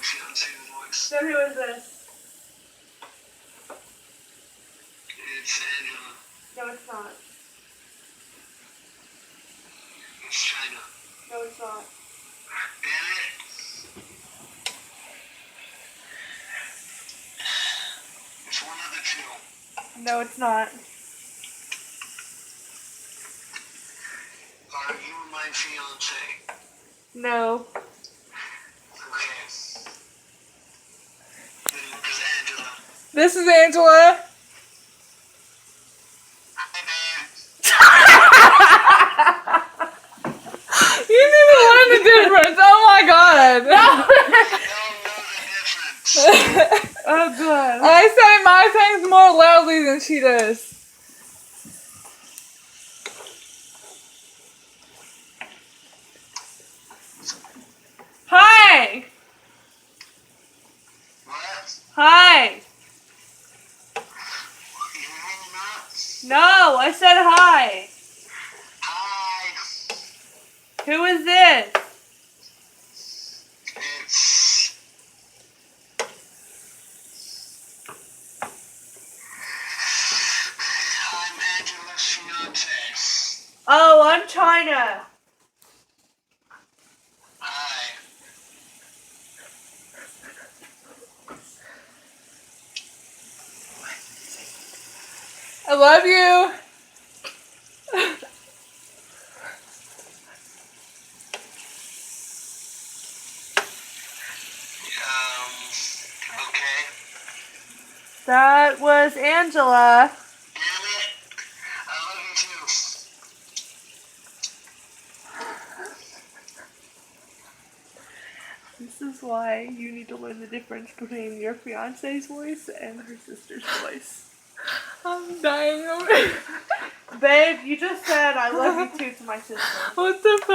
my fiance's voice. So who is this? It's Angela. No, it's not. It's China. No, it's not. Damn it. It's one of the two. No, it's not. Are you my fiance? No. Okay. Then what is Angela? This is Angela. Hi, babe. You didn't even learn the difference. Oh my god. Y'all know the difference. Oh god. I say my things more loudly than she does. Hi. What? Hi. You hearing that? No, I said hi. Hi. Who is this? It's... I'm Angela's fiance. Oh, I'm China. Hi. I love you. Okay. That was Angela. Damn it. I love you too. This is why you need to learn the difference between your fiance's voice and her sister's voice. I'm dying over it. Babe, you just said I love you too to my sister. What the fuck?